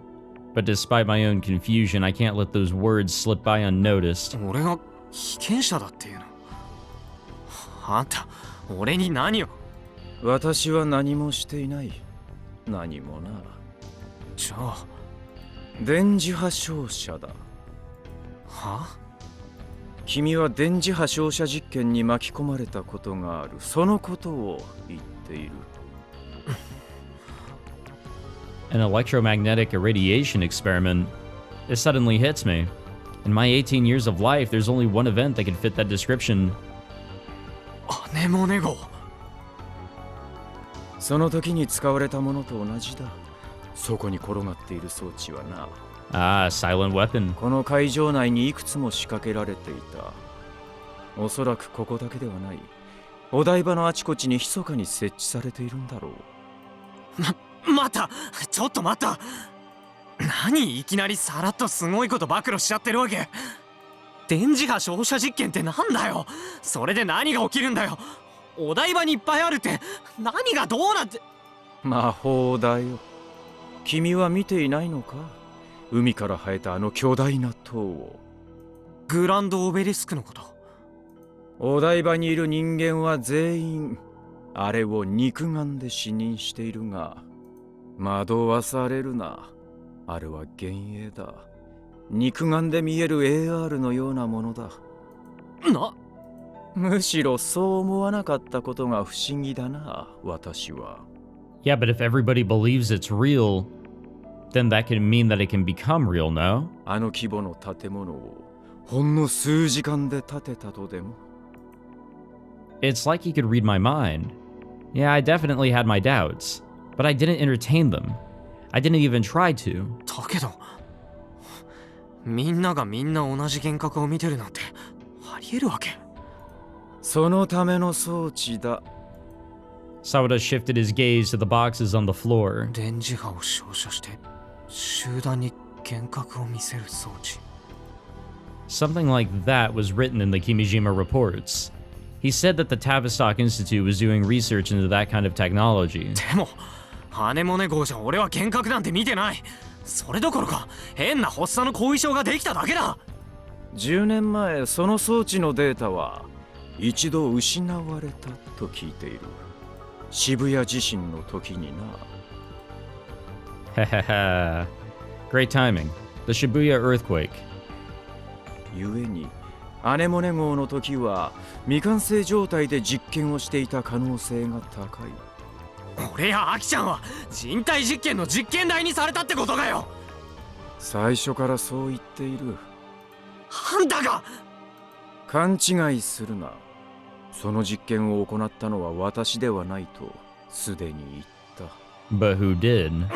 But despite my own confusion, I can't let those words slip by unnoticed. 俺が被験者だっていうの？あんた、俺に何を？私は何もしていない。何もな。じゃあ電磁波照射だ。は？君は電磁波照射実験に巻き込まれたことがある。そのことを言っている。An electromagnetic irradiation experiment. It suddenly hits me. In my 18 years of life, there's only one event that could fit that description. アネモネ号。その時に使われたものと同じだ。そこに転がっている装置はな。Ah, silent weapon. この会場内にいくつも仕掛けられていた。おそらくここだけではない。お台場のあちこちに密かに設置されているんだろう。待った！ちょっと待った！何いきなりさらっとすごいこと暴露しちゃってるわけ？電磁波照射実験ってなんだよ？それで何が起きるんだよ？お台場にいっぱいあるって何がどうなって？魔法だよ。君は見ていないのか？海から生えたあの巨大な塔を。グランドオベリスクのこと？お台場にいる人間は全員あれを肉眼で視認しているが、惑わされるな。あれは幻影だ。肉眼で見える AR のようなものだ。むしろそう思わなかったことが不思議だな、私は。Yeah, but if everybody believes it's real, then that can mean that it can become real, no? あの規模の建物をほんの数時間で建てたとでも。It's like he could read my mind. Yeah, I definitely had my doubts, but I didn't entertain them. I didn't even try to. だけど、みんながみんな同じ幻覚を見てるなんてありえるわけ？そのための装置だ。Sawada shifted his gaze to the boxes on the floor. 電磁波を照射して集団に幻覚を見せる装置。 Something like that was written in the Kimijima Reports. He said that the Tavistock Institute was doing research into that kind of technology. でもアネモネ号じゃ俺は幻覚なんて見てない。それどころか変な発作の後遺症ができただけだ。10年前その装置のデータは一度失われたと聞いている。渋谷地震の時にな。Hahaha. Great timing. The Shibuya earthquake. 故にアネモネ号の時は未完成状態で実験をしていた可能性が高い。俺やアキちゃんは人体実験の実験台にされたってことかよ。最初からそう言っている。あんたが勘違いするな。その実験を行ったのは私ではないとすでに言った。But who did?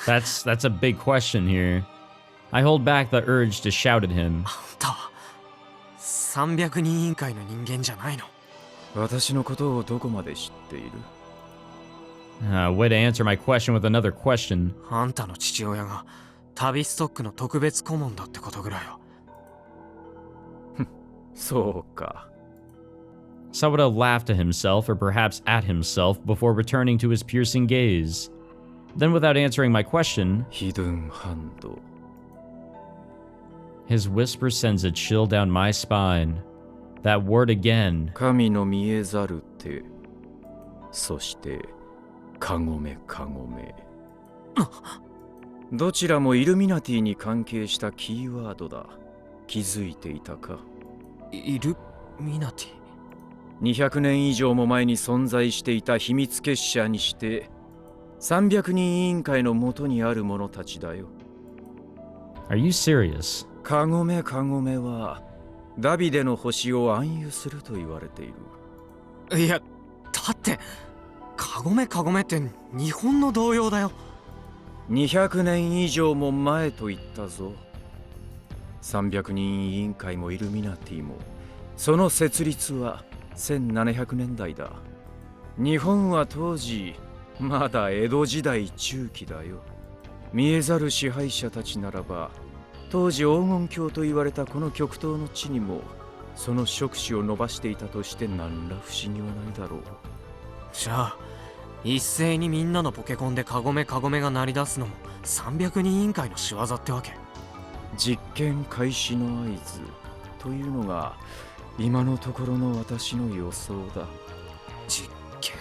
That's a big question here. I hold back the urge to shout at him. あんたは300人委員会の人間じゃないの？私のことをどこまで知っている？ Way to answer my question with another question. あんたの父親が旅ストックの特別顧問だってことぐらいは。そうか。Sawada laughed to himself, or perhaps at himself, before returning to his piercing gaze. Then, without answering my question, ヒドゥンハンド。 his whisper sends a chill down my spine. That word again. 神の見えざる手。そしてカゴメカゴメ。どちらもイルミナティに関係したキーワードだ。気づいていたか？イルミナティ。200年以上も前に存在していた秘密結社にして300人委員会の元にある者たちだよ。 Are you serious? カゴメカゴメはダビデの星を暗喩すると言われている。いやだってカゴメカゴメって日本の童謡だよ。200年以上も前と言ったぞ。300人委員会もイルミナティもその設立は1700年代だ。日本は当時まだ江戸時代中期だよ。見えざる支配者たちならば当時黄金鏡と言われたこの極東の地にもその触手を伸ばしていたとして何ら不思議はないだろう。じゃあ一斉にみんなのポケコンでカゴメカゴメが鳴り出すのも300人委員会の仕業ってわけ？実験開始の合図というのが今のところの私の予想だ。実験。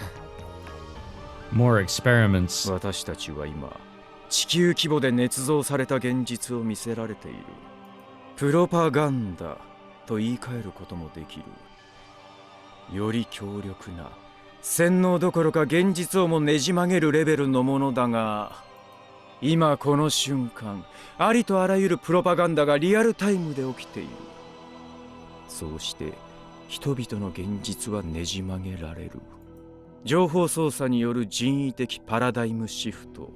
More experiments. 私たちは今地球規模で捏造された現実を見せられている。プロパガンダと言い換えることもできる。より強力な洗脳どころか現実をもねじ曲げるレベルのものだが、今この瞬間ありとあらゆるプロパガンダがリアルタイムで起きている。そうして人々の現実はねじ曲げられる。情報操作による人為的パラダイムシフト。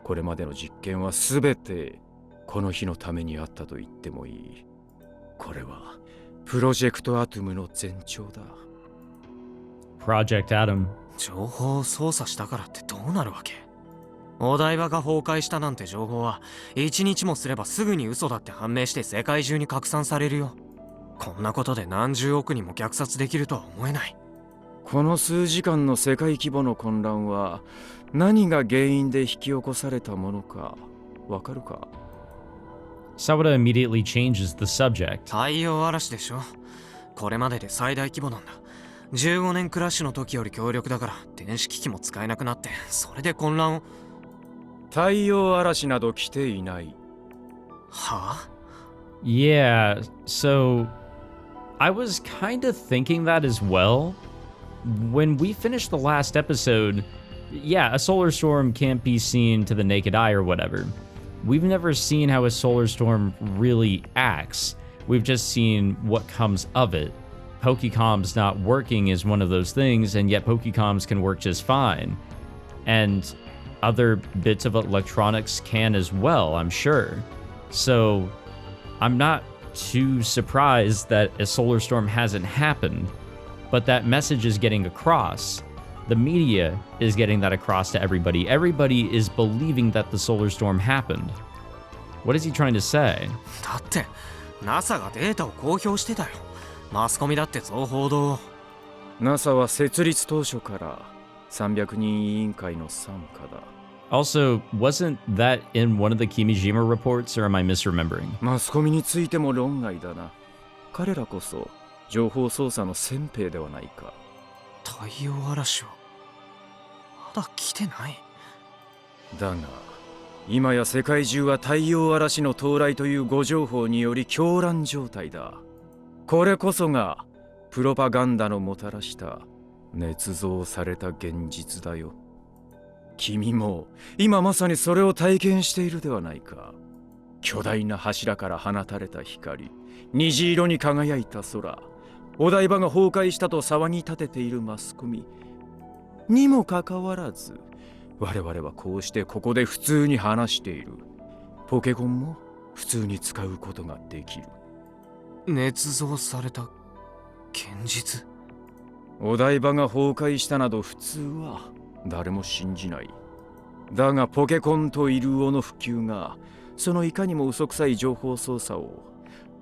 これまでの実験は全てこの日のためにあったと言ってもいい。これはプロジェクトアトムの前兆だ。Project Atom. 情報を操作したからってどうなるわけ？お台場が崩壊したなんて情報は1日もすればすぐに嘘だって判明して世界中に拡散されるよ。こんなことで何十億人も虐殺できるとは思えない。この数時間の世界規模の混乱は何が原因で引き起こされたものかわかるか？ Sawada immediately changes the subject. 太陽嵐でしょ。これまでで最大規模なんだ。15年クラッシュの時より強力だから電子機器も使えなくなってそれで混乱を。太陽嵐など来ていない。はあ？ Yeah, so I was kind of thinking that as well. When we finished the last episode, yeah, a solar storm can't be seen to the naked eye or whatever. We've never seen how a solar storm really acts. We've just seen what comes of it. Pokecoms not working is one of those things, and yet Pokecoms can work just fine. And other bits of electronics can as well, I'm sure. So I'm not too surprised that a solar storm hasn't happened, but that message is getting across. The media is getting that across to everybody. Everybody is believing that the solar storm happened. What is he trying to say? だって NASA がデータを公表してたよ。マスコミだってそう報道を。 NASA は設立当初から300人委員会の傘下だ。 Also, wasn't that in one of the Kimijima reports, or am I misremembering? マスコミについても論外だな。彼らこそ情報操作の先兵ではないか。太陽嵐はまだ来てない。だが今や世界中は太陽嵐の到来という誤情報により狂乱状態だ。これこそがプロパガンダのもたらした捏造された現実だよ。君も今まさにそれを体験しているではないか。巨大な柱から放たれた光、虹色に輝いた空、お台場が崩壊したと騒ぎ立てているマスコミにもかかわらず、我々はこうしてここで普通に話している。ポケコンも普通に使うことができる。捏造された現実。お台場が崩壊したなど普通は誰も信じない。だがポケコンとイルオの普及がそのいかにも嘘くさい情報操作を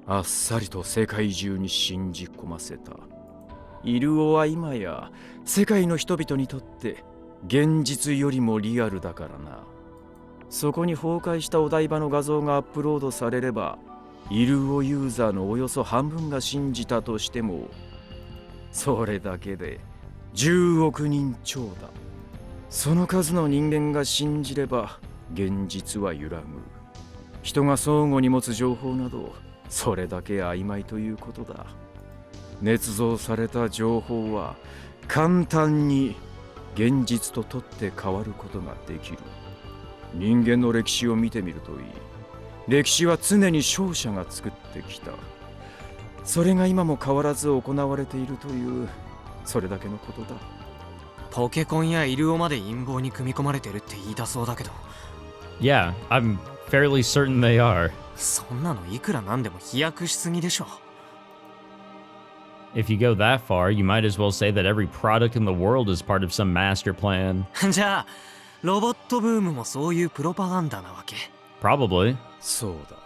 あっさりと世界中に信じ込ませた。イルオは今や世界の人々にとって現実よりもリアルだからな。そこに崩壊したお台場の画像がアップロードされれば、イルオユーザーのおよそ半分が信じたとしても、それだけで10億人超だ。その数の人間が信じれば現実は揺らぐ。人が相互に持つ情報などそれだけ曖昧ということだ。捏造された情報は簡単に現実と取って変わることができる。人間の歴史を見てみるといい。歴史は常に勝者が作ってきた。それが今も変わらず行われているという、それだけのことだ。ポケコンやイルオまで陰謀に組み込まれてるって言いたそうだけど。 Yeah, I'm fairly certain they are. そんなのいくらなんでも飛躍しすぎでしょ。 If you go that far, you might as well say that every product in the world is part of some master plan. じゃあロボットブームもそういうプロパガンダなわけ。 Probably. そうだ。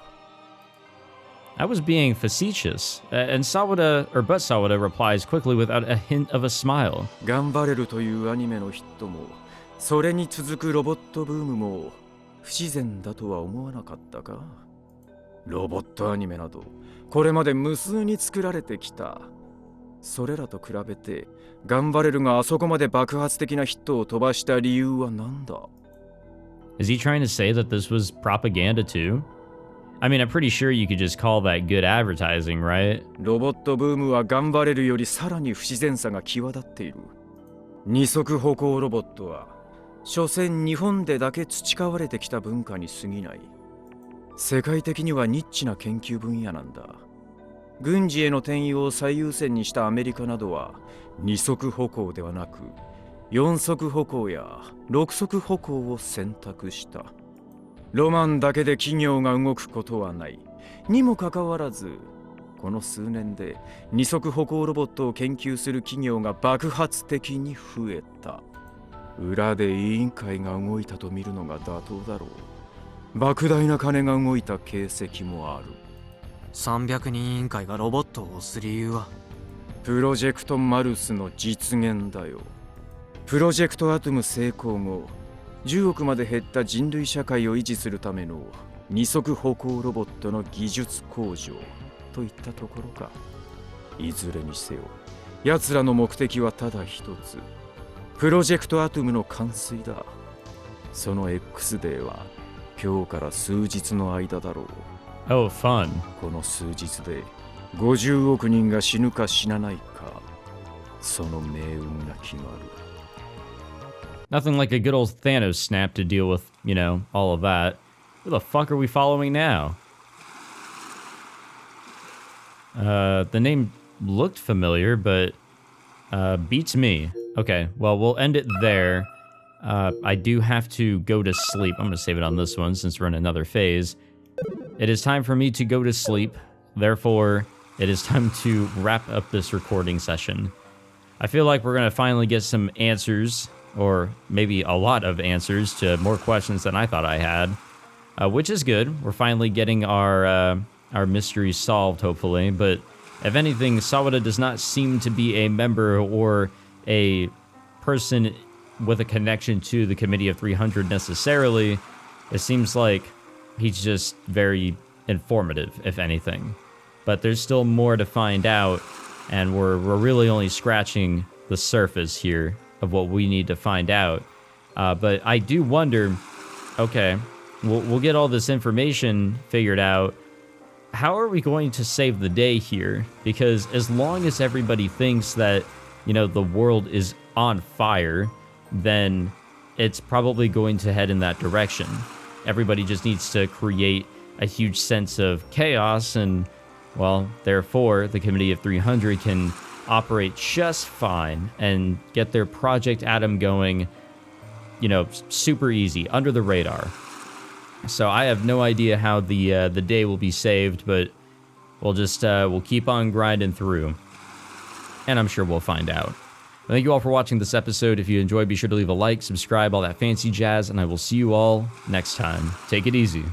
I was being facetious, and but Sawada replies quickly without a hint of a smile. ガンバレルというアニメのヒットも、それに続くロボットブームも不自然だとは思わなかったか。ロボットアニメなどこれまで無数に作られてきた。それらと比べてガンバレルがあそこまで爆発的なヒットを飛ばした理由は何だ？ Is he trying to say that this was propaganda too? I mean, I'm pretty sure you could just call that good advertising, right? ロボットブームはガンバレルよりさらに不自然さが際立っている。二足歩行ロボットは所詮日本でだけ培われてきた文化に過ぎない。世界的にはニッチな研究分野なんだ。軍事への転用を最優先にしたアメリカなどは二足歩行ではなく四足歩行や六足歩行を選択した。ロマンだけで企業が動くことはない。にもかかわらず、この数年で二足歩行ロボットを研究する企業が爆発的に増えた。裏で委員会が動いたと見るのが妥当だろう。莫大な金が動いた形跡もある。300人委員会がロボットを押す理由はプロジェクトマルスの実現だよ。プロジェクトアトム成功後、10億まで減った人類社会を維持するための二足歩行ロボットの技術向上といったところか。いずれにせよ、奴らの目的はただ一つ。プロジェクトアトムの完遂だ。その X デーは今日から数日の間だろう。Oh, fun. この数日で50億人が死ぬか死なないか、その命運が決まる。Nothing like a good old Thanos snap to deal with, all of that. Who the fuck are we following now? The name looked familiar, but beats me. Okay, well, we'll end it there. I do have to go to sleep. I'm going to save it on this one since we're in another phase. It is time for me to go to sleep. Therefore, it is time to wrap up this recording session. I feel like we're going to finally get some answers, or maybe a lot of answers to more questions than I thought I had, which is good. We're finally getting our mysteries solved, hopefully, but If anything, Sawada does not seem to be a member or a person with a connection to the Committee of 300 necessarily. It seems like he's just very informative, if anything. But there's still more to find out, and we're really only scratching the surface here of what we need to find out. But I do wonder, okay, we'll get all this information figured out. How are we going to save the day here? Because as long as everybody thinks that, you know, the world is on fire, then it's probably going to head in that direction. Everybody just needs to create a huge sense of chaos, and, well, therefore, the Committee of 300 can operate just fine and get their Project Atom going, you know, super easy, under the radar. So I have no idea how the day will be saved, but we'll just we'll keep on grinding through, and I'm sure we'll find out. Thank you all for watching this episode. If you enjoyed, be sure to leave a like, subscribe, all that fancy jazz, and I will see you all next time. Take it easy.